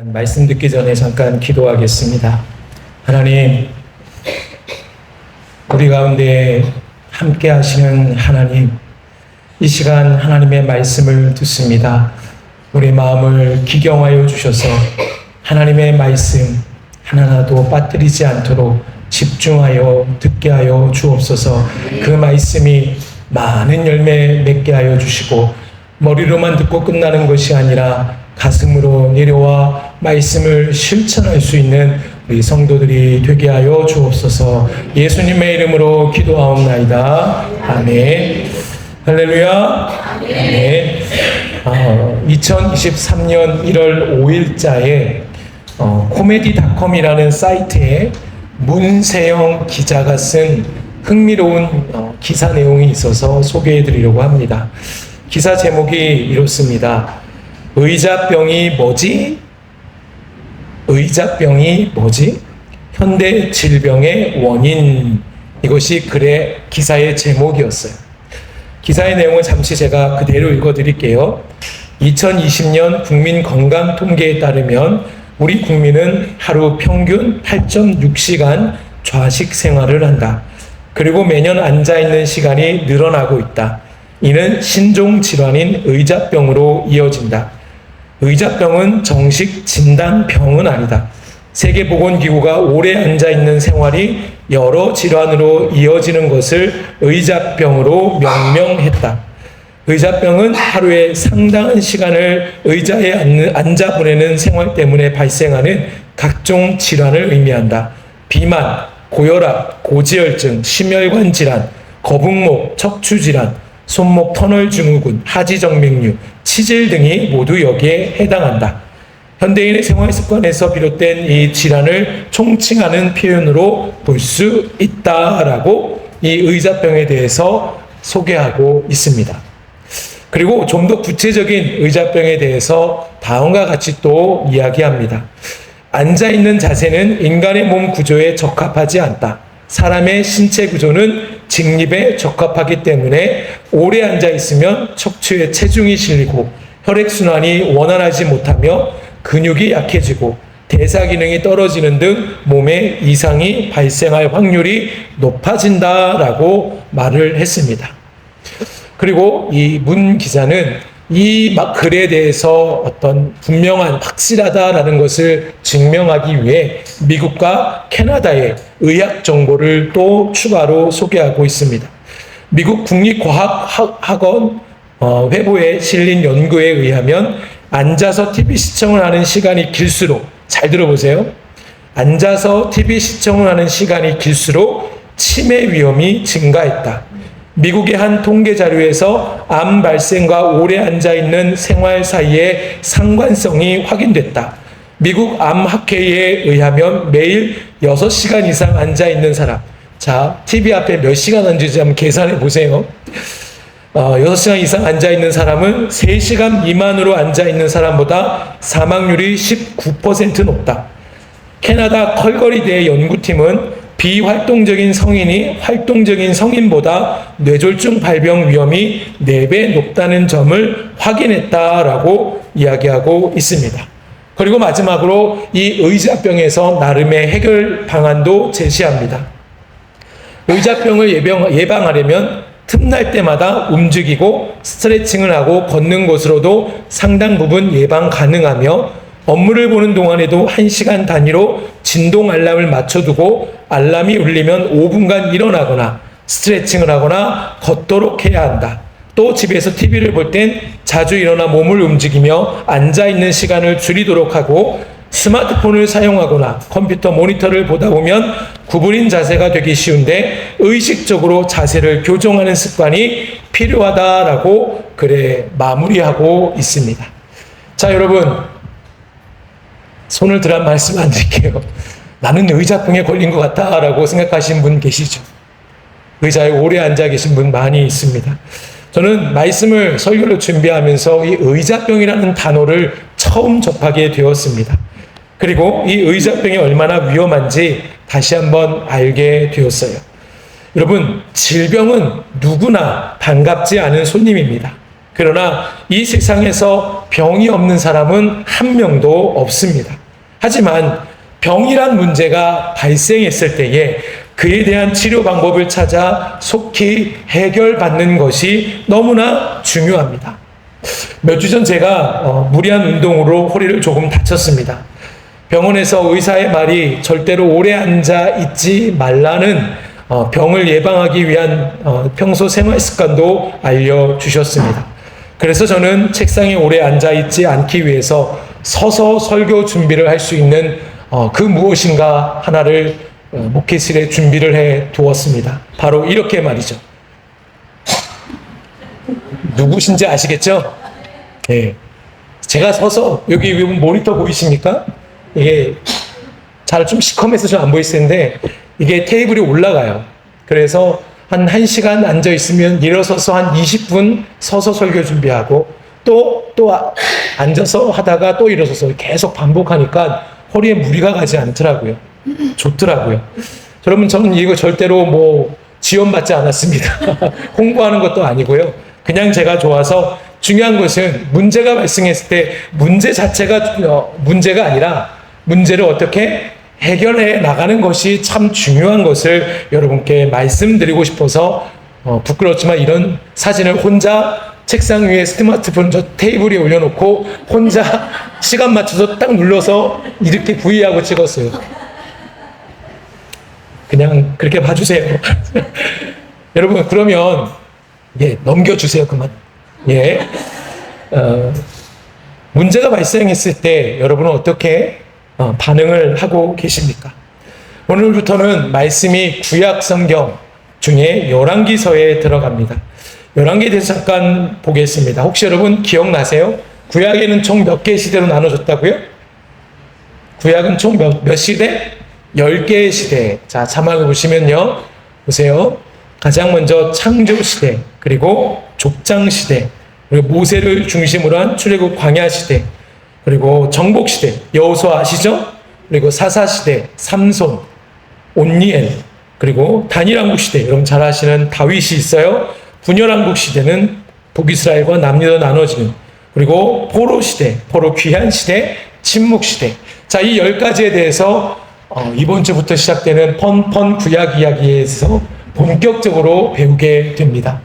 말씀 듣기 전에 잠깐 기도하겠습니다. 하나님, 우리 가운데 함께 하시는 하나님, 이 시간 하나님의 말씀을 듣습니다. 우리 마음을 기경하여 주셔서 하나님의 말씀 하나라도 빠뜨리지 않도록 집중하여 듣게 하여 주옵소서. 그 말씀이 많은 열매 맺게 하여 주시고 머리로만 듣고 끝나는 것이 아니라 가슴으로 내려와 말씀을 실천할 수 있는 우리 성도들이 되게 하여 주옵소서. 예수님의 이름으로 기도하옵나이다. 아멘. 할렐루야. 아멘. 2023년 1월 5일자에 코미디닷컴이라는 사이트에 문세영 기자가 쓴 흥미로운 기사 내용이 있어서 소개해 드리려고 합니다. 기사 제목이 이렇습니다. 의자병이 뭐지? 의자병이 뭐지? 현대 질병의 원인. 이것이 글의 기사의 제목이었어요. 기사의 내용을 잠시 제가 그대로 읽어드릴게요. 2020년 국민 건강 통계에 따르면 우리 국민은 하루 평균 8.6시간 좌식 생활을 한다. 그리고 매년 앉아있는 시간이 늘어나고 있다. 이는 신종 질환인 의자병으로 이어진다. 의자병은 정식 진단병은 아니다. 세계보건기구가 오래 앉아있는 생활이 여러 질환으로 이어지는 것을 의자병으로 명명했다. 의자병은 하루에 상당한 시간을 의자에 앉아 보내는 생활 때문에 발생하는 각종 질환을 의미한다. 비만, 고혈압, 고지혈증, 심혈관 질환, 거북목, 척추질환, 손목 터널 증후군, 하지정맥류, 치질 등이 모두 여기에 해당한다. 현대인의 생활 습관에서 비롯된 이 질환을 총칭하는 표현으로 볼 수 있다라고 이 의자병에 대해서 소개하고 있습니다. 그리고 좀 더 구체적인 의자병에 대해서 다음과 같이 또 이야기합니다. 앉아있는 자세는 인간의 몸 구조에 적합하지 않다. 사람의 신체 구조는 직립에 적합하기 때문에 오래 앉아있으면 척추에 체중이 실리고 혈액순환이 원활하지 못하며 근육이 약해지고 대사 기능이 떨어지는 등 몸에 이상이 발생할 확률이 높아진다라고 말을 했습니다. 그리고 이 문 기자는 이 글에 대해서 어떤 분명한 확실하다라는 것을 증명하기 위해 미국과 캐나다의 의학 정보를 또 추가로 소개하고 있습니다. 미국 국립과학학원 회보에 실린 연구에 의하면 앉아서 TV 시청을 하는 시간이 길수록, 잘 들어보세요. 앉아서 TV 시청을 하는 시간이 길수록 치매 위험이 증가했다. 미국의 한 통계 자료에서 암 발생과 오래 앉아있는 생활 사이의 상관성이 확인됐다. 미국 암학회에 의하면 매일 6시간 이상 앉아있는 사람, 자, TV 앞에 몇 시간 앉을지 한번 계산해 보세요. 6시간 이상 앉아있는 사람은 3시간 미만으로 앉아있는 사람보다 사망률이 19% 높다. 캐나다 컬거리대 연구팀은 비활동적인 성인이 활동적인 성인보다 뇌졸중 발병 위험이 4배 높다는 점을 확인했다라고 이야기하고 있습니다. 그리고 마지막으로 이 의자병에서 나름의 해결 방안도 제시합니다. 의자병을 예방하려면 틈날 때마다 움직이고 스트레칭을 하고 걷는 것으로도 상당 부분 예방 가능하며 업무를 보는 동안에도 1시간 단위로 진동 알람을 맞춰두고 알람이 울리면 5분간 일어나거나 스트레칭을 하거나 걷도록 해야 한다. 또 집에서 TV를 볼 땐 자주 일어나 몸을 움직이며 앉아있는 시간을 줄이도록 하고 스마트폰을 사용하거나 컴퓨터 모니터를 보다 보면 구부린 자세가 되기 쉬운데 의식적으로 자세를 교정하는 습관이 필요하다라고 글에 마무리하고 있습니다. 자, 여러분, 손을 들어 말씀 안 드릴게요. 나는 의자병에 걸린 것 같다라고 생각하시는 분 계시죠? 의자에 오래 앉아 계신 분 많이 있습니다. 저는 말씀을 설교를 준비하면서 이 의자병이라는 단어를 처음 접하게 되었습니다. 그리고 이 의자병이 얼마나 위험한지 다시 한번 알게 되었어요. 여러분, 질병은 누구나 반갑지 않은 손님입니다. 그러나 이 세상에서 병이 없는 사람은 한 명도 없습니다. 하지만 병이란 문제가 발생했을 때에 그에 대한 치료 방법을 찾아 속히 해결받는 것이 너무나 중요합니다. 몇 주 전 제가 무리한 운동으로 허리를 조금 다쳤습니다. 병원에서 의사의 말이 절대로 오래 앉아 있지 말라는 병을 예방하기 위한 평소 생활 습관도 알려주셨습니다. 그래서 저는 책상에 오래 앉아 있지 않기 위해서 서서 설교 준비를 할 수 있는 그 무엇인가 하나를 목회실에 준비를 해 두었습니다. 바로 이렇게 말이죠. 누구신지 아시겠죠? 네. 제가 서서 여기 모니터 보이십니까? 이게 잘 좀 시커매서 좀 안 보일 텐데 이게 테이블이 올라가요. 그래서 한 1시간 앉아 있으면 일어서서 한 20분 서서 설교 준비하고 또 앉아서 하다가 또 일어서서 계속 반복하니까 허리에 무리가 가지 않더라고요. 좋더라고요. 여러분, 저는 이거 절대로 뭐 지원받지 않았습니다. 홍보하는 것도 아니고요. 그냥 제가 좋아서 중요한 것은 문제가 발생했을 때 문제 자체가 문제가 아니라 문제를 어떻게 해결해 나가는 것이 참 중요한 것을 여러분께 말씀드리고 싶어서 부끄럽지만 이런 사진을 혼자 책상 위에 스마트폰 저 테이블 위에 올려놓고 혼자 시간 맞춰서 딱 눌러서 이렇게 V하고 찍었어요. 그냥 그렇게 봐주세요. 여러분, 그러면 넘겨주세요. 그만. 문제가 발생했을 때 여러분은 어떻게 반응을 하고 계십니까? 오늘부터는 말씀이 구약 성경 중에 열왕기서에 들어갑니다. 열왕기에 대해서 잠깐 보겠습니다. 혹시 여러분 기억나세요? 구약에는 총 몇 개의 시대로 나눠졌다고요? 구약은 총 몇 시대? 10개의 시대. 자, 자막을 보시면요. 보세요. 가장 먼저 창조시대, 그리고 족장시대, 그리고 모세를 중심으로 한 출애굽 광야시대, 그리고 정복시대, 여호수아 아시죠? 그리고 사사시대, 삼손, 온니엘, 그리고 단일왕국시대, 여러분 잘 아시는 다윗이 있어요. 분열왕국시대는 북이스라엘과 남유다 나눠지는, 그리고 포로시대, 포로 귀환시대, 침묵시대. 자, 이 10가지에 대해서 이번 주부터 시작되는 펀 구약 이야기에서 본격적으로 배우게 됩니다.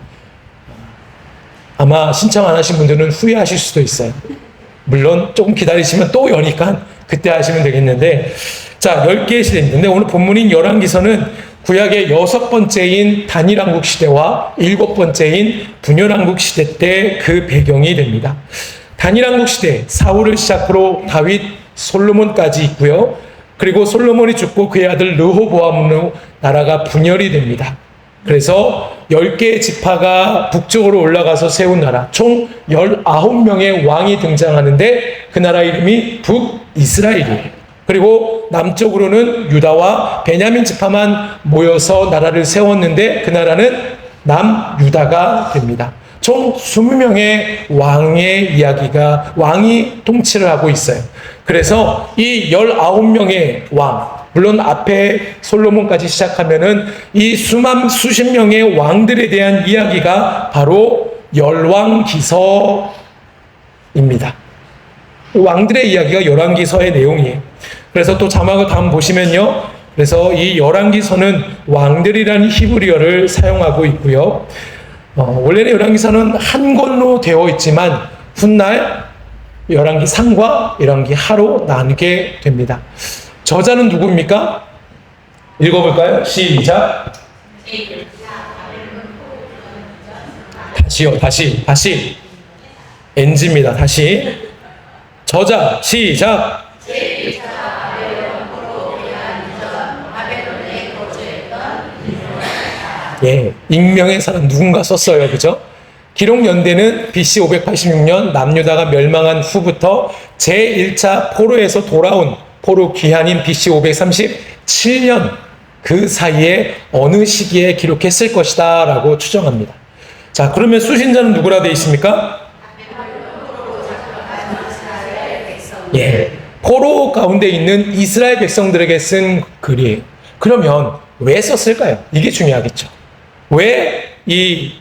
아마 신청 안 하신 분들은 후회하실 수도 있어요. 물론 조금 기다리시면 또 여니까 그때 하시면 되겠는데, 자, 10개의 시대인데 오늘 본문인 열왕기서는 구약의 6번째인 단일왕국 시대와 7번째인 분열왕국 시대 때 그 배경이 됩니다. 단일왕국 시대, 사울을 시작으로 다윗, 솔로몬까지 있고요. 그리고 솔로몬이 죽고 그의 아들 르호보암으로 나라가 분열이 됩니다. 그래서 10개의 지파가 북쪽으로 올라가서 세운 나라, 총 19명의 왕이 등장하는데 그 나라 이름이 북이스라엘이에요. 그리고 남쪽으로는 유다와 베냐민 지파만 모여서 나라를 세웠는데 그 나라는 남유다가 됩니다. 총 20명의 왕이 통치를 하고 있어요. 그래서 이 19명의 왕, 물론 앞에 솔로몬까지 시작하면은 이 수십 명의 왕들에 대한 이야기가 바로 열왕기서입니다. 왕들의 이야기가 열왕기서의 내용이에요. 그래서 또 자막을 다음 보시면요. 그래서 이 열왕기서는 왕들이라는 히브리어를 사용하고 있고요. 원래는 열왕기서는 한 권로 되어 있지만 훗날 열왕기 상과 열왕기 하로 나누게 됩니다. 저자는 누구입니까? 읽어볼까요? 시작. 다시. NG입니다. 다시. 저자, 시작. 익명의 사람 누군가 썼어요. 그죠? 기록 연대는 BC 586년 남유다가 멸망한 후부터 제1차 포로에서 돌아온 포로 귀환인 BC 537년 그 사이에 어느 시기에 기록했을 것이다 라고 추정합니다. 자, 그러면 수신자는 누구라 되어 있습니까? 포로 가운데 있는 이스라엘 백성들에게 쓴 글이에요. 그러면 왜 썼을까요? 이게 중요하겠죠. 왜 이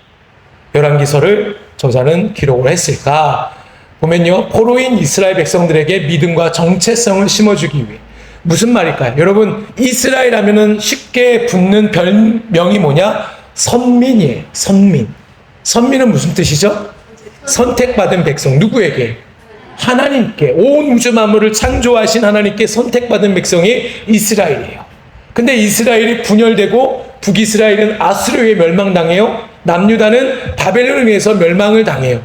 열왕기서를 저자는 기록을 했을까? 보면요, 포로인 이스라엘 백성들에게 믿음과 정체성을 심어주기 위해. 무슨 말일까요? 여러분, 이스라엘 하면은 쉽게 붙는 별명이 뭐냐? 선민이에요. 선민. 선민은 무슨 뜻이죠? 선택받은 백성. 누구에게? 하나님께. 온 우주 만물을 창조하신 하나님께 선택받은 백성이 이스라엘이에요. 근데 이스라엘이 분열되고 북이스라엘은 아수르에 멸망당해요. 남유다는 바벨론에 의해서 멸망을 당해요.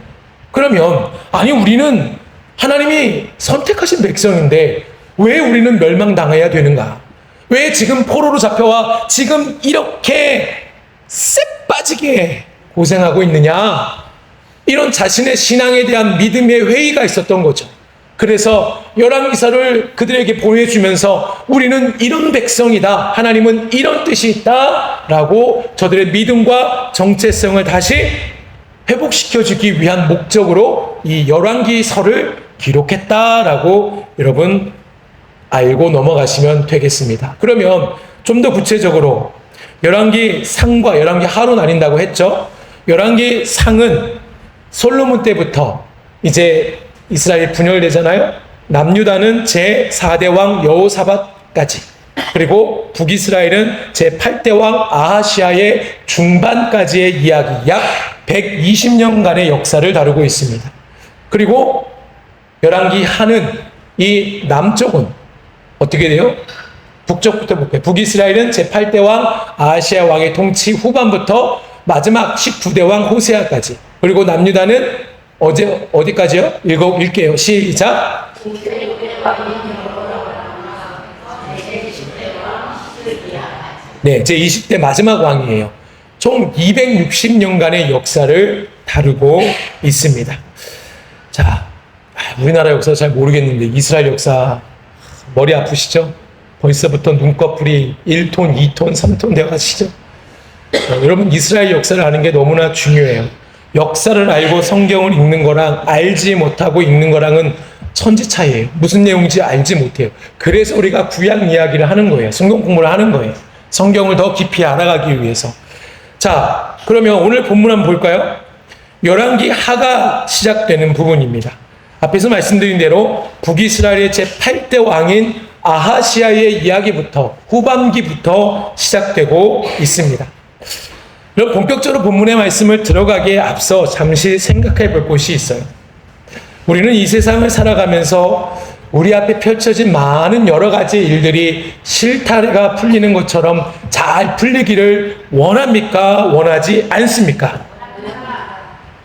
그러면 아니 우리는 하나님이 선택하신 백성인데 왜 우리는 멸망당해야 되는가? 왜 지금 포로로 잡혀와 지금 이렇게 쎄 빠지게 고생하고 있느냐? 이런 자신의 신앙에 대한 믿음의 회의가 있었던 거죠. 그래서 열왕기서를 그들에게 보내주면서 우리는 이런 백성이다. 하나님은 이런 뜻이 있다. 라고 저들의 믿음과 정체성을 다시 회복시켜주기 위한 목적으로 이 열왕기서를 기록했다라고 여러분 알고 넘어가시면 되겠습니다. 그러면 좀 더 구체적으로 열왕기 상과 열왕기 하로 나뉜다고 했죠. 열왕기 상은 솔로몬 때부터 이제 이스라엘이 분열되잖아요. 남유다는 제4대 왕 여호사밧까지, 그리고 북이스라엘은 제8대 왕 아하시아의 중반까지의 이야기, 약 120년간의 역사를 다루고 있습니다. 그리고 열왕기 하는 이 남쪽은 어떻게 돼요? 북쪽부터 볼게요. 북이스라엘은 제8대 왕 아하시아 왕의 통치 후반부터 마지막 19대 왕 호세아까지, 그리고 남유다는 어디까지요? 읽게요. 시작. 네, 제 20대 마지막 왕이에요. 총 260년간의 역사를 다루고 있습니다. 자, 우리나라 역사 잘 모르겠는데 이스라엘 역사 머리 아프시죠? 벌써부터 눈꺼풀이 1톤, 2톤, 3톤 되어가시죠? 여러분, 이스라엘 역사를 아는 게 너무나 중요해요. 역사를 알고 성경을 읽는 거랑 알지 못하고 읽는 거랑은 천지 차이예요. 무슨 내용인지 알지 못해요. 그래서 우리가 구약 이야기를 하는 거예요. 성경 공부를 하는 거예요. 성경을 더 깊이 알아가기 위해서. 자, 그러면 오늘 본문 한번 볼까요? 열왕기 하가 시작되는 부분입니다. 앞에서 말씀드린 대로 북이스라엘의 제8대 왕인 아하시아의 이야기부터 후반기부터 시작되고 있습니다. 그럼 본격적으로 본문의 말씀을 들어가기에 앞서 잠시 생각해 볼 곳이 있어요. 우리는 이 세상을 살아가면서 우리 앞에 펼쳐진 많은 여러 가지 일들이 실타래가 풀리는 것처럼 잘 풀리기를 원합니까? 원하지 않습니까?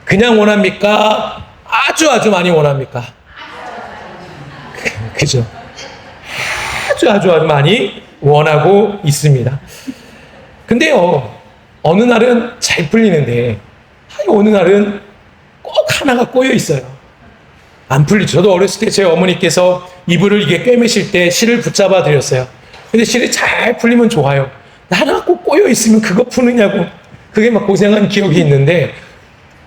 그냥 원합니까? 아주 많이 원합니까? 그죠? 아주 많이 원하고 있습니다. 근데요, 어느 날은 잘 풀리는데 어느 날은 꼭 하나가 꼬여 있어요. 안 풀리죠. 저도 어렸을 때 제 어머니께서 이불을 이게 꿰매실 때 실을 붙잡아 드렸어요. 근데 실이 잘 풀리면 좋아요. 하나가 꼭 꼬여 있으면 그거 푸느냐고 그게 막 고생한 기억이 있는데,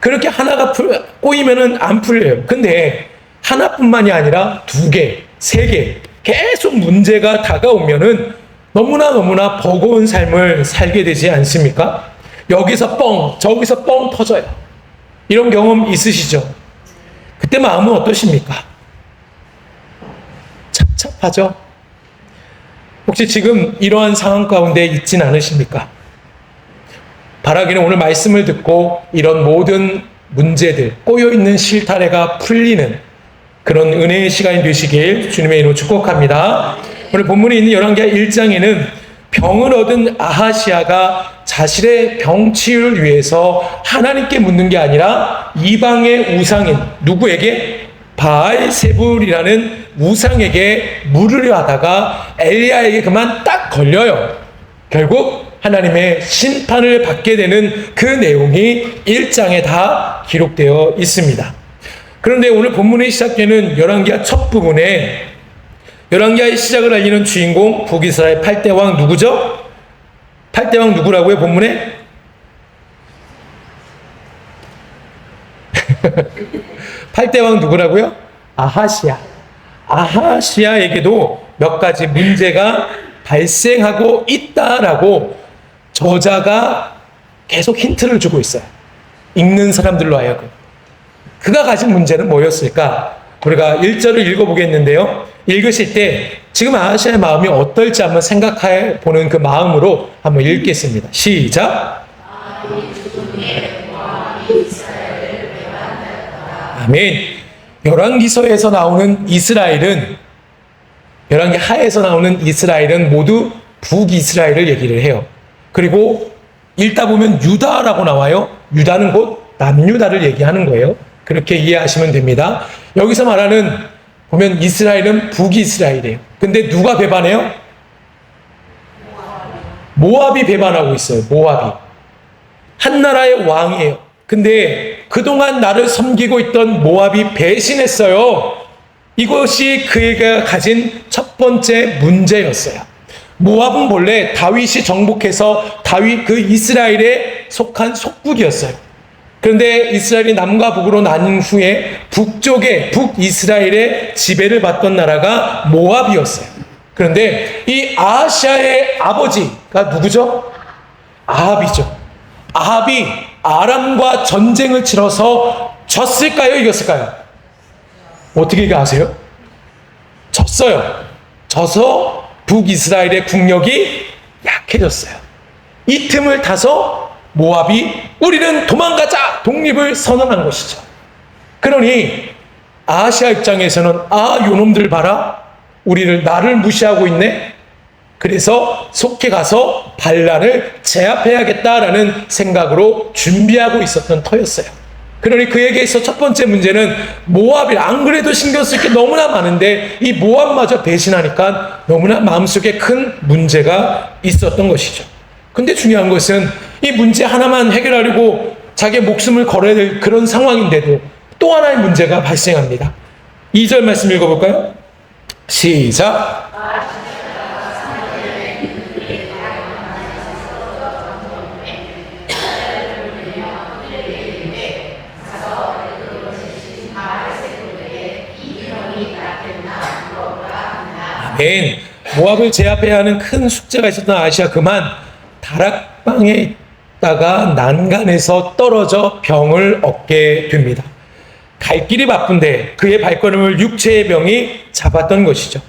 그렇게 하나가 꼬이면은 안 풀려요. 근데 하나뿐만이 아니라 2개, 3개 계속 문제가 다가오면은 너무나 버거운 삶을 살게 되지 않습니까? 여기서 뻥, 저기서 뻥 터져요. 이런 경험 있으시죠? 그때 마음은 어떠십니까? 착잡하죠? 혹시 지금 이러한 상황 가운데 있진 않으십니까? 바라기는 오늘 말씀을 듣고 이런 모든 문제들, 꼬여있는 실타래가 풀리는 그런 은혜의 시간이 되시길 주님의 이름으로 축복합니다. 오늘 본문에 있는 열왕기하 1장에는 병을 얻은 아하시아가 자신의 병 치유를 위해서 하나님께 묻는 게 아니라 이방의 우상인 누구에게? 바알세불이라는 우상에게 물으려 하다가 엘리야에게 그만 딱 걸려요. 결국 하나님의 심판을 받게 되는 그 내용이 1장에 다 기록되어 있습니다. 그런데 오늘 본문에 시작되는 열왕기하 첫 부분에 열왕기하의 시작을 알리는 주인공 북이스라엘 8대 왕 누구죠? 8대 왕 누구라고요? 본문에? 8대 왕 누구라고요? 아하시아. 아하시아에게도 몇 가지 문제가 발생하고 있다라고 저자가 계속 힌트를 주고 있어요. 읽는 사람들로 하여금. 그가 가진 문제는 뭐였을까? 우리가 1절을 읽어보겠는데요. 읽으실 때 지금 아하시아의 마음이 어떨지 한번 생각해 보는 그 마음으로 한번 읽겠습니다. 시작. 아멘. 열왕기서에서 나오는 이스라엘은, 열왕기 하에서 나오는 이스라엘은 모두 북이스라엘을 얘기를 해요. 그리고 읽다 보면 유다라고 나와요. 유다는 곧 남유다를 얘기하는 거예요. 그렇게 이해하시면 됩니다. 여기서 말하는, 보면 이스라엘은 북이스라엘이에요. 근데 누가 배반해요? 모압이 배반하고 있어요. 모압이. 한 나라의 왕이에요. 근데 그동안 나를 섬기고 있던 모압이 배신했어요. 이것이 그가 가진 첫 번째 문제였어요. 모압은 본래 다윗이 정복해서 다윗 그 이스라엘에 속한 속국이었어요. 그런데 이스라엘이 남과 북으로 나뉜 후에 북쪽에 북이스라엘의 지배를 받던 나라가 모압이었어요. 그런데 이 아하시아의 아버지가 누구죠? 아합이죠. 아합이 아람과 전쟁을 치러서 졌을까요? 이겼을까요? 어떻게 아세요? 졌어요. 져서 북이스라엘의 국력이 약해졌어요. 이 틈을 타서 모압이 우리는 도망가자! 독립을 선언한 것이죠. 그러니 아하시아 입장에서는 요놈들 봐라. 나를 무시하고 있네. 그래서 속해 가서 반란을 제압해야겠다라는 생각으로 준비하고 있었던 터였어요. 그러니 그에게 있어 첫 번째 문제는 안 그래도 신경 쓸 게 너무나 많은데 이 모압마저 배신하니까 너무나 마음속에 큰 문제가 있었던 것이죠. 근데 중요한 것은 이 문제 하나만 해결하려고 자기의 목숨을 걸어야 될 그런 상황인데도 또 하나의 문제가 발생합니다. 2절 말씀 읽어볼까요? 시작. 아멘. 모압을 제압해야 하는 큰 숙제가 있었던 아하시아 그만 다락방에 있다가 난간에서 떨어져 병을 얻게 됩니다. 갈 길이 바쁜데 그의 발걸음을 육체의 병이 잡았던 것이죠.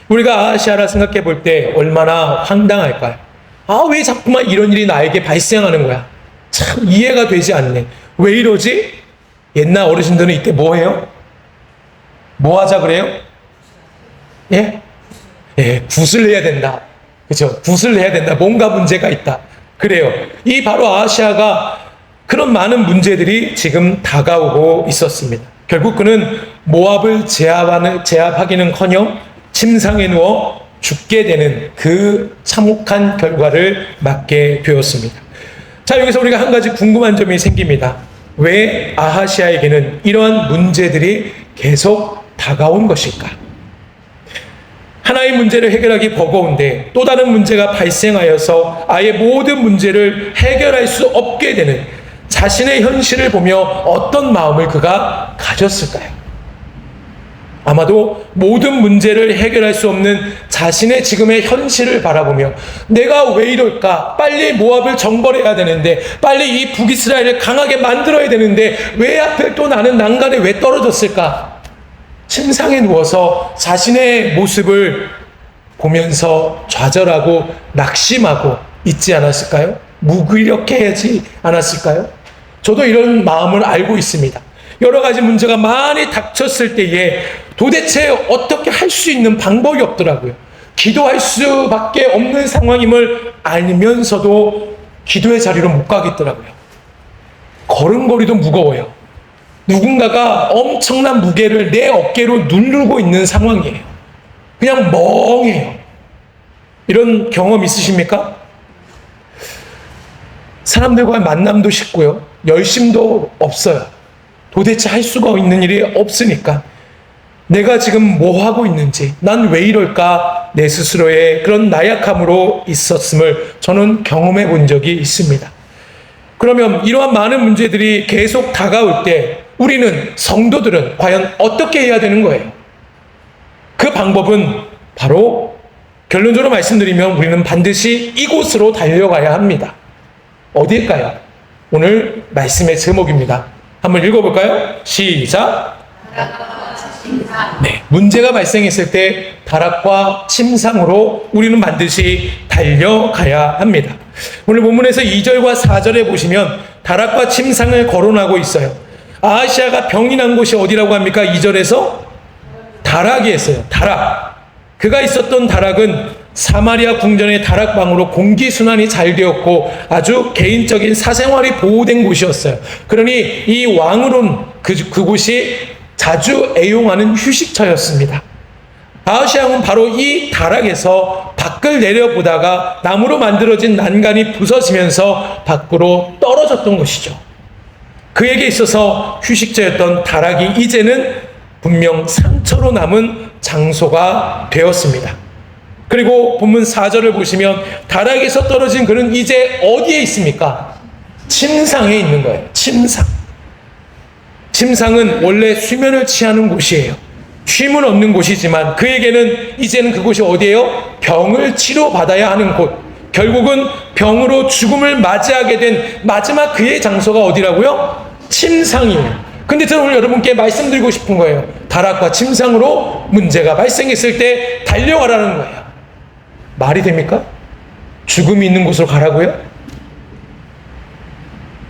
우리가 아하시아라 생각해 볼 때 얼마나 황당할까요? 왜 자꾸만 이런 일이 나에게 발생하는 거야? 참 이해가 되지 않네. 왜 이러지? 옛날 어르신들은 이때 뭐 해요? 뭐 하자 그래요? 예? 예, 굿을 해야 된다. 그렇죠? 굿을 해야 된다. 뭔가 문제가 있다. 그래요. 이 바로 아하시아가 그런 많은 문제들이 지금 다가오고 있었습니다. 결국 그는 모압을 제압하기는커녕 침상에 누워 죽게 되는 그 참혹한 결과를 맞게 되었습니다. 자, 여기서 우리가 한 가지 궁금한 점이 생깁니다. 왜 아하시아에게는 이러한 문제들이 계속 다가온 것일까? 하나의 문제를 해결하기 버거운데 또 다른 문제가 발생하여서 아예 모든 문제를 해결할 수 없게 되는 자신의 현실을 보며 어떤 마음을 그가 가졌을까요? 아마도 모든 문제를 해결할 수 없는 자신의 지금의 현실을 바라보며 내가 왜 이럴까? 빨리 모압을 정벌해야 되는데, 빨리 이 북이스라엘을 강하게 만들어야 되는데 왜 하필 또 나는 난간에 왜 떨어졌을까? 침상에 누워서 자신의 모습을 보면서 좌절하고 낙심하고 있지 않았을까요? 무기력해하지 않았을까요? 저도 이런 마음을 알고 있습니다. 여러 가지 문제가 많이 닥쳤을 때에 도대체 어떻게 할 수 있는 방법이 없더라고요. 기도할 수밖에 없는 상황임을 알면서도 기도의 자리로 못 가겠더라고요. 걸음걸이도 무거워요. 누군가가 엄청난 무게를 내 어깨로 누르고 있는 상황이에요. 그냥 멍해요. 이런 경험 있으십니까? 사람들과의 만남도 쉽고요. 열심도 없어요. 도대체 할 수가 있는 일이 없으니까. 내가 지금 뭐 하고 있는지, 난 왜 이럴까? 내 스스로의 그런 나약함으로 있었음을 저는 경험해 본 적이 있습니다. 그러면 이러한 많은 문제들이 계속 다가올 때 우리는, 성도들은 과연 어떻게 해야 되는 거예요? 그 방법은 바로 결론적으로 말씀드리면 우리는 반드시 이곳으로 달려가야 합니다. 어디일까요? 오늘 말씀의 제목입니다. 한번 읽어볼까요? 시작. 네, 문제가 발생했을 때 다락과 침상으로 우리는 반드시 달려가야 합니다. 오늘 본문에서 2절과 4절에 보시면 다락과 침상을 거론하고 있어요. 아하시아가 병이 난 곳이 어디라고 합니까? 2절에서 다락이 했어요. 다락. 그가 있었던 다락은 사마리아 궁전의 다락방으로 공기순환이 잘 되었고 아주 개인적인 사생활이 보호된 곳이었어요. 그러니 이 왕으로는 그곳이 자주 애용하는 휴식처였습니다. 아하시아 왕은 바로 이 다락에서 밖을 내려보다가 나무로 만들어진 난간이 부서지면서 밖으로 떨어졌던 것이죠. 그에게 있어서 휴식처였던 다락이 이제는 분명 상처로 남은 장소가 되었습니다. 그리고 본문 4절을 보시면 다락에서 떨어진 그는 이제 어디에 있습니까? 침상에 있는 거예요. 침상. 침상은 원래 수면을 취하는 곳이에요. 쉼은 없는 곳이지만 그에게는 이제는 그곳이 어디예요? 병을 치료받아야 하는 곳. 결국은 병으로 죽음을 맞이하게 된 마지막 그의 장소가 어디라고요? 침상이에요. 근데 저는 오늘 여러분께 말씀드리고 싶은 거예요. 다락과 침상으로 문제가 발생했을 때 달려가라는 거예요. 말이 됩니까? 죽음이 있는 곳으로 가라고요?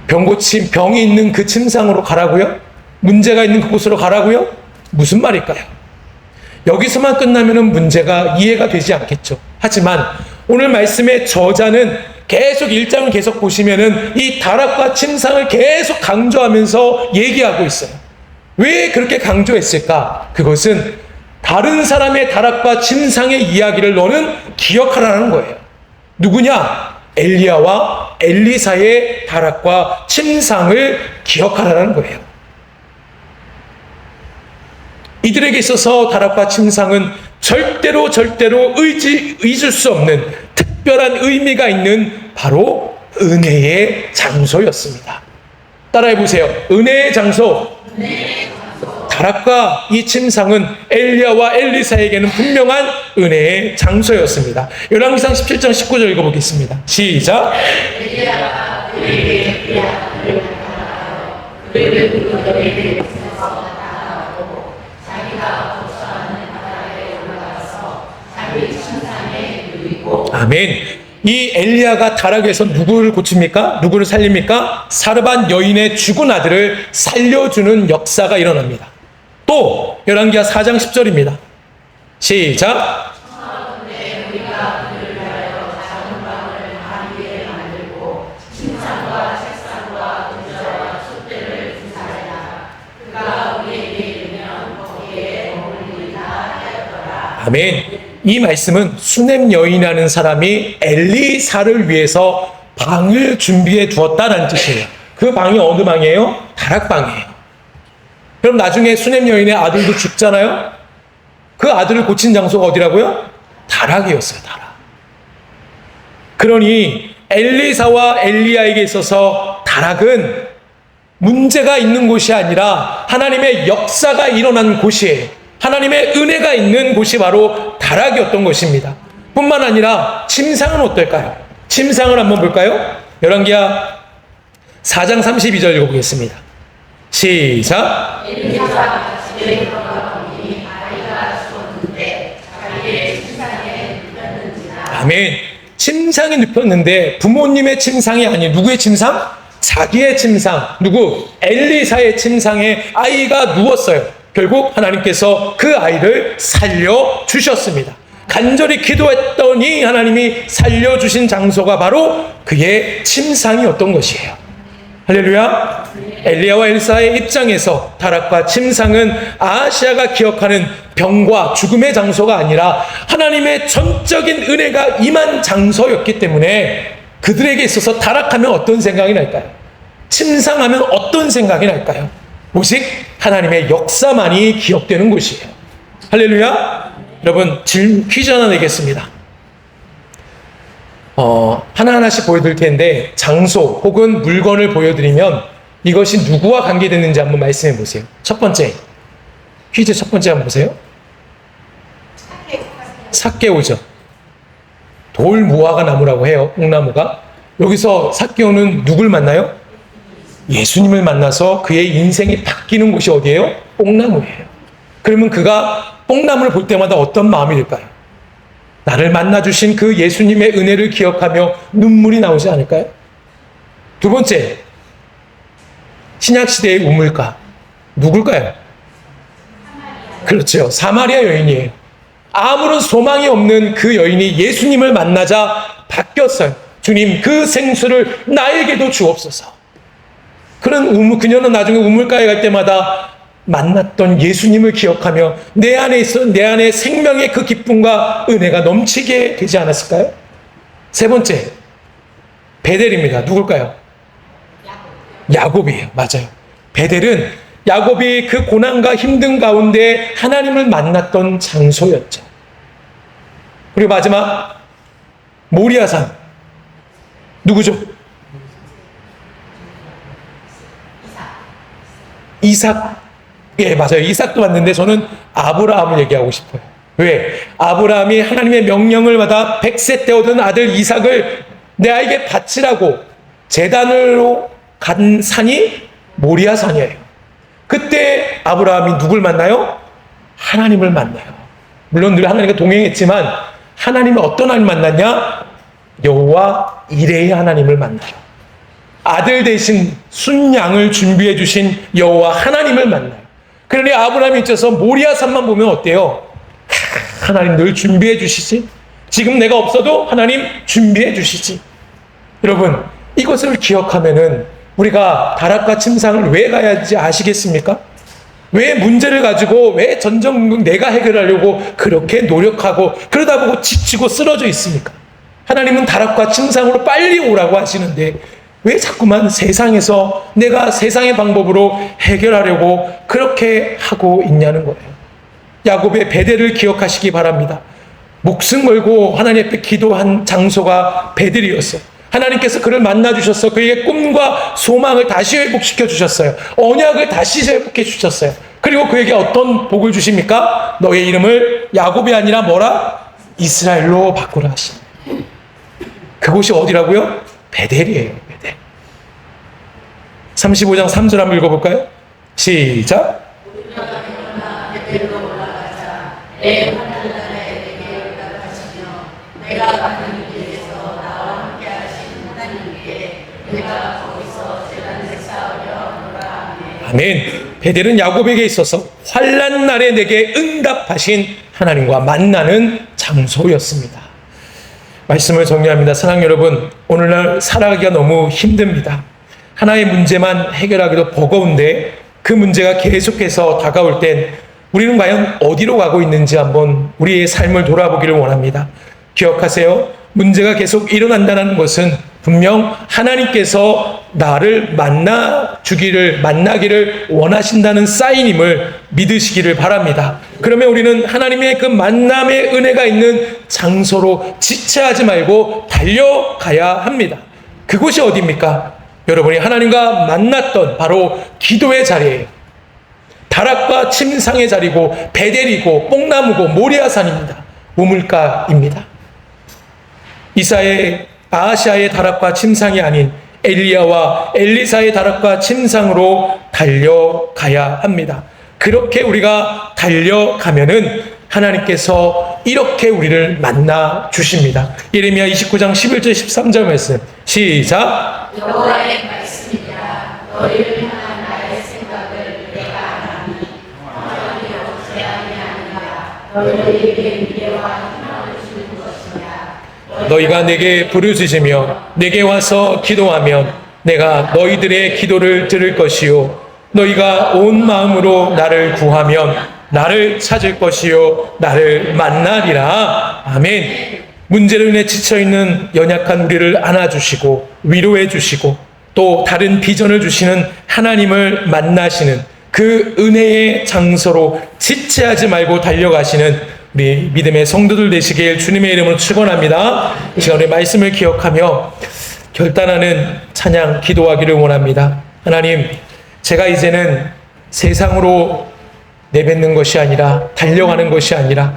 병이 있는 그 침상으로 가라고요? 문제가 있는 그곳으로 가라고요? 무슨 말일까요? 여기서만 끝나면 문제가 이해가 되지 않겠죠. 하지만 오늘 말씀의 저자는 계속 1장을 계속 보시면은 이 다락과 침상을 계속 강조하면서 얘기하고 있어요. 왜 그렇게 강조했을까? 그것은 다른 사람의 다락과 침상의 이야기를 너는 기억하라는 거예요. 누구냐? 엘리야와 엘리사의 다락과 침상을 기억하라는 거예요. 이들에게 있어서 다락과 침상은 절대로 잊을 수 없는 특별한 의미가 있는 바로 은혜의 장소였습니다. 따라해 보세요. 은혜의 장소. 다락과 이 침상은 엘리야와 엘리사에게는 분명한 은혜의 장소였습니다. 열왕기상 17장 19절 읽어보겠습니다. 시작. 아멘. 이 엘리야가 다락에서 누구를 고칩니까? 누구를 살립니까? 사르밧 여인의 죽은 아들을 살려주는 역사가 일어납니다. 또 열왕기하 4장 10절입니다. 시작. 아멘. 이 말씀은 수넴 여인이라는 사람이 엘리사를 위해서 방을 준비해 두었다는 뜻이에요. 그 방이 어느 방이에요? 다락방이에요. 그럼 나중에 수넴 여인의 아들도 죽잖아요? 그 아들을 고친 장소가 어디라고요? 다락이었어요. 다락. 그러니 엘리사와 엘리야에게 있어서 다락은 문제가 있는 곳이 아니라 하나님의 역사가 일어난 곳이에요. 하나님의 은혜가 있는 곳이 바로 다락이었던 것입니다. 뿐만 아니라 침상은 어떨까요? 침상을 한번 볼까요? 열왕기하 4장 32절 읽어보겠습니다. 시작. 아멘. 침상이 눕혔는데 부모님의 침상이 아닌 누구의 침상? 자기의 침상. 누구? 엘리사의 침상에 아이가 누웠어요. 결국 하나님께서 그 아이를 살려주셨습니다. 간절히 기도했더니 하나님이 살려주신 장소가 바로 그의 침상이었던 것이에요. 할렐루야. 엘리야와 엘리사의 입장에서 다락과 침상은 아하시아가 기억하는 병과 죽음의 장소가 아니라 하나님의 전적인 은혜가 임한 장소였기 때문에 그들에게 있어서 다락하면 어떤 생각이 날까요? 침상하면 어떤 생각이 날까요? 오직 하나님의 역사만이 기억되는 곳이에요. 할렐루야. 여러분 퀴즈 하나 내겠습니다. 하나하나씩 보여드릴 텐데 장소 혹은 물건을 보여드리면 이것이 누구와 관계됐는지 한번 말씀해 보세요. 첫 번째 퀴즈 첫 번째 한번 보세요. 삭개오죠. 돌 무화과 나무라고 해요. 옥나무가. 여기서 삭개오는 누굴 만나요? 예수님을 만나서 그의 인생이 바뀌는 곳이 어디예요? 뽕나무예요. 그러면 그가 뽕나무를 볼 때마다 어떤 마음이 들까요? 나를 만나주신 그 예수님의 은혜를 기억하며 눈물이 나오지 않을까요? 두 번째, 신약시대의 우물가. 누굴까요? 그렇죠. 사마리아 여인이에요. 아무런 소망이 없는 그 여인이 예수님을 만나자 바뀌었어요. 주님, 그 생수를 나에게도 주옵소서. 그녀는 나중에 우물가에 갈 때마다 만났던 예수님을 기억하며 내 안에 생명의 그 기쁨과 은혜가 넘치게 되지 않았을까요? 세 번째, 베델입니다. 누굴까요? 야곱이에요. 맞아요. 베델은 야곱이 그 고난과 힘든 가운데 하나님을 만났던 장소였죠. 그리고 마지막, 모리아산. 누구죠? 이삭. 예, 맞아요. 이삭도 맞는데 저는 아브라함을 얘기하고 싶어요. 왜? 아브라함이 하나님의 명령을 받아 100세 때 얻은 아들 이삭을 내 아이에게 바치라고 제단으로 간 산이 모리아산이에요. 그때 아브라함이 누굴 만나요? 하나님을 만나요. 물론 늘 하나님과 동행했지만 하나님은 어떤 하나님 만났냐? 여호와 이레의 하나님을 만나요. 아들 대신 순양을 준비해 주신 여호와 하나님을 만나요. 그러니 아브라함이 있어서 모리아산만 보면 어때요? 하나님 늘 준비해 주시지. 지금 내가 없어도 하나님 준비해 주시지. 여러분, 이것을 기억하면은 우리가 다락과 침상을 왜 가야지 아시겠습니까? 왜 문제를 가지고 왜 전전긍긍 내가 해결하려고 그렇게 노력하고 그러다 보고 지치고 쓰러져 있습니까? 하나님은 다락과 침상으로 빨리 오라고 하시는데 왜 자꾸만 세상에서 내가 세상의 방법으로 해결하려고 그렇게 하고 있냐는 거예요. 야곱의 베델을 기억하시기 바랍니다. 목숨 걸고 하나님 앞에 기도한 장소가 베델이었어요. 하나님께서 그를 만나주셔서 그에게 꿈과 소망을 다시 회복시켜 주셨어요. 언약을 다시 회복해 주셨어요. 그리고 그에게 어떤 복을 주십니까? 너의 이름을 야곱이 아니라 뭐라? 이스라엘로 바꾸라 하십니다. 그곳이 어디라고요? 베델이에요. 베델. 35장 3절 한번 읽어볼까요? 시작. 아멘. 베델은 야곱에게 있어서 환난 날에 내게 응답하신 하나님과 만나는 장소였습니다. 말씀을 정리합니다. 사랑하는 여러분, 오늘날 살아가기가 너무 힘듭니다. 하나의 문제만 해결하기도 버거운데 그 문제가 계속해서 다가올 땐 우리는 과연 어디로 가고 있는지 한번 우리의 삶을 돌아보기를 원합니다. 기억하세요. 문제가 계속 일어난다는 것은 분명 하나님께서 나를 만나기를 원하신다는 사인임을 믿으시기를 바랍니다. 그러면 우리는 하나님의 그 만남의 은혜가 있는 장소로 지체하지 말고 달려가야 합니다. 그곳이 어디입니까? 여러분이 하나님과 만났던 바로 기도의 자리예요. 다락과 침상의 자리고 베델이고 뽕나무고 모리아산입니다. 우물가입니다. 아하시아의 다락과 침상이 아닌 엘리야와 엘리사의 다락과 침상으로 달려가야 합니다. 그렇게 우리가 달려가면은 하나님께서 이렇게 우리를 만나 주십니다. 예레미야 29장 11절 13절 말씀 시작. 여호와의 말씀이라 너희를 향한 나의 생각을 내가 아나니 영원히로 제한이 아니라 너희에게 미래와 희망을 주는 것이냐. 너희가 내게 부르짖으며 내게 와서 기도하면 내가 너희들의 기도를 들을 것이요 너희가 온 마음으로 나를 구하면 나를 찾을 것이요 나를 만나리라. 아멘. 문제로 인해 지쳐있는 연약한 우리를 안아주시고 위로해 주시고 또 다른 비전을 주시는 하나님을 만나시는 그 은혜의 장소로 지체하지 말고 달려가시는 우리 믿음의 성도들 되시길 주님의 이름으로 축원합니다. 이 시간에 말씀을 기억하며 결단하는 찬양 기도하기를 원합니다. 하나님, 제가 이제는 세상으로 내뱉는 것이 아니라 달려가는 것이 아니라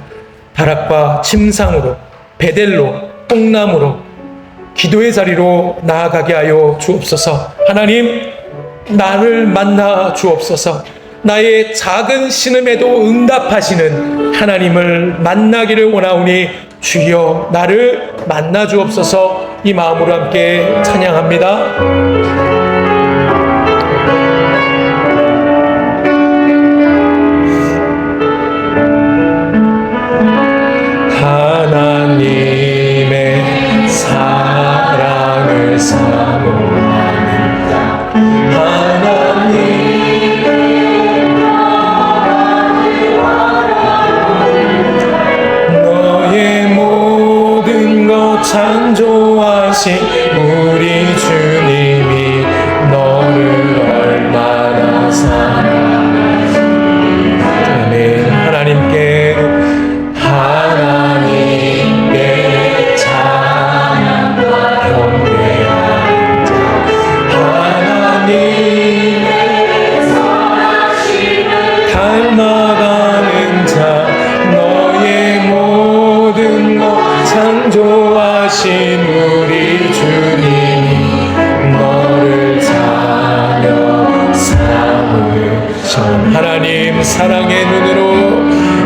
다락과 침상으로 베델로 뽕나무로 기도의 자리로 나아가게 하여 주옵소서. 하나님, 나를 만나 주옵소서. 나의 작은 신음에도 응답하시는 하나님을 만나기를 원하오니 주여 나를 만나 주옵소서. 이 마음으로 함께 찬양합니다. 하나님의 사랑을 사모하는 자, 하나님의 너의 모든 것 창조하신 우리 주님이 너를 얼마나 사랑하시니 하나님께 찬양과 경배하는 자, 하나님의 선하심을 닮아가는 자, 너의 모든 것 창조하신 우리 주님이 너를 자녀 삼으셔. 하나님 사랑의 눈으로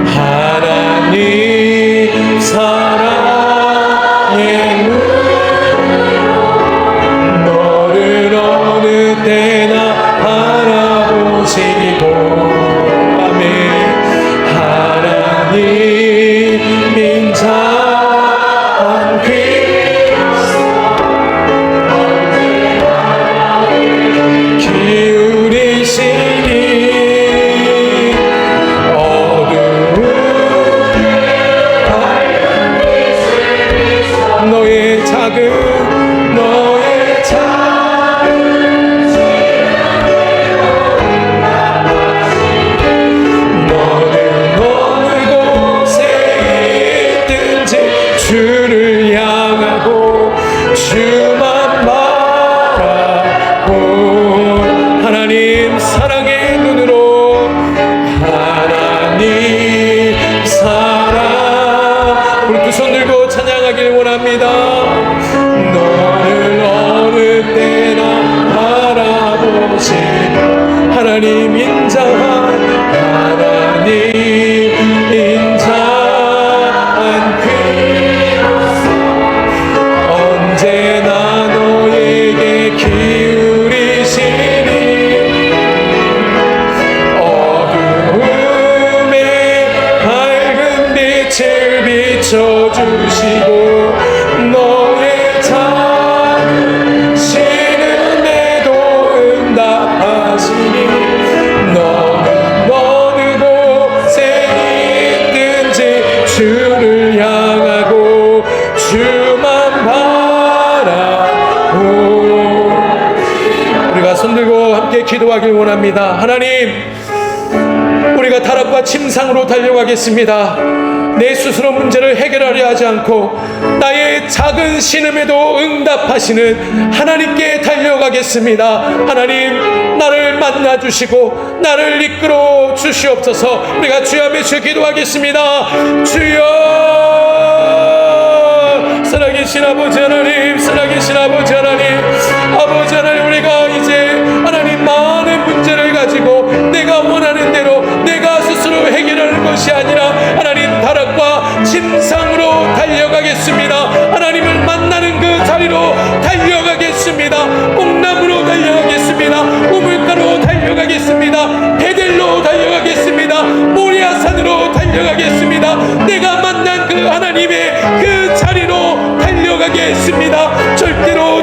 하나님 사랑의 눈으로 너를 어느 때나 바라보시고 아멘. 하나님 인자한 그리스도 기울이시니 너의 작은 너는 어느 곳에 있든지 주를 향하고 주만 바라보. 하나님 사랑의 눈으로 하나님 사랑. 우리 두 손 들고 찬양하길 원합니다. 너를 어느 때나 바라보시고 하나님 인자한 하나님 인자한 그리스도 언제나 너에게 기울이시니 어두움에 밝은 빛을 비춰주시고 너의 작은 신음에도 응답하시니 너는 어느 곳에 있든지 주를 향하고 주만 바라보. 우리가 손들고 함께 기도하길 원합니다. 하나님 우리가 타락과 침상으로 달려가겠습니다. 내 스스로 문제를 해결하려 하지 않고 나의 작은 신음에도 응답하시는 하나님께 달려가겠습니다. 하나님 나를 만나주시고 나를 이끌어 주시옵소서. 우리가 주여 외쳐 기도하겠습니다. 주여 살아계신 아버지 하나님, 살아계신 아버지 하나님, 아버지 하나님 우리가 이제 하나님 많은 문제를 가지고 내가 원하는 대로 내가 스스로 해결하는 것이 아니라 하나님 타락과 침상으로 달려가겠습니다. 하나님을 만나는 그 자리로 달려가겠습니다. 뽕나무로 달려가겠습니다. 우물가로 달려가겠습니다. 베델로 달려가겠습니다. 모리아산으로 달려가겠습니다. 내가 만난 그 하나님의 그 자리로 달려가겠습니다. 절대로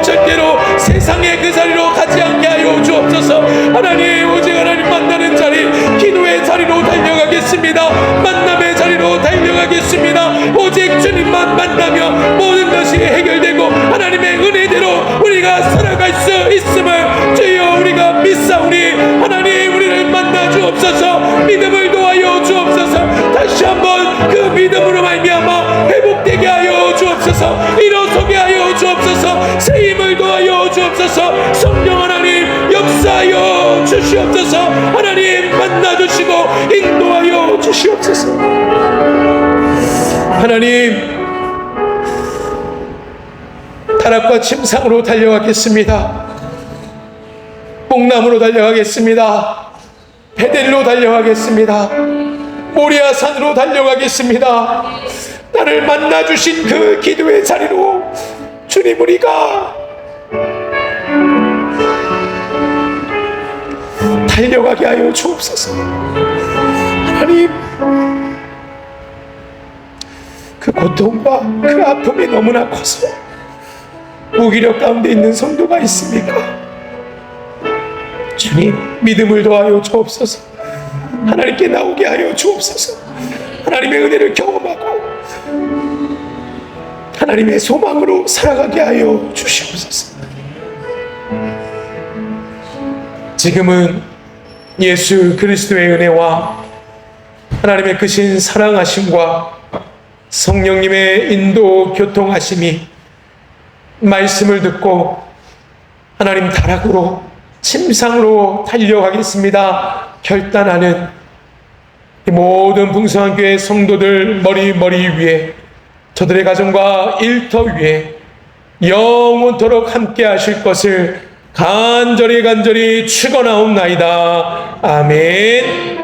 세상의 그 자리로 가지 않게 하여 주옵소서. 하나님 오직 하나님 만나는 자리, 기도의 자리로 달려가겠습니다. 만남의 자리로 달려가겠습니다. 오직 주님만 만나면 모든 것이 해결되고 하나님의 은혜대로 우리가 살아갈 수 있음을 주여 우리가 믿사오니 하나님 우리를 만나 주옵소서. 믿음을 도하여 주옵소서. 다시 한번 그 믿음으로 말미암아 회복되게 하여 주옵소서. 일어서게 하여 주옵소서. 새 힘을 도하여 주옵소서. 성령 하나님 역사하여 주시옵소서. 하나님 만나주시고 인도하여 주시옵소서. 하나님 타락과 침상으로 달려가겠습니다. 뽕나무로 달려가겠습니다. 베델로 달려가겠습니다. 모리아산으로 달려가겠습니다. 나를 만나주신 그 기도의 자리로 주님, 우리가 달려가게 하여 주옵소서. 하나님, 그 고통과 그 아픔이 너무나 커서 무기력 가운데 있는 성도가 있습니까? 주님, 믿음을 더하여 주옵소서. 하나님께 나오게 하여 주옵소서. 하나님의 은혜를 경험하고 하나님의 소망으로 살아가게 하여 주시옵소서. 지금은 예수 그리스도의 은혜와 하나님의 크신 사랑하심과 성령님의 인도 교통하심이 말씀을 듣고 하나님 다락으로 침상으로 달려가겠습니다 결단하는 이 모든 풍성한 교회 성도들 머리 위에, 저들의 가정과 일터 위에 영원토록 함께 하실 것을 간절히 축원하옵나이다. 아멘.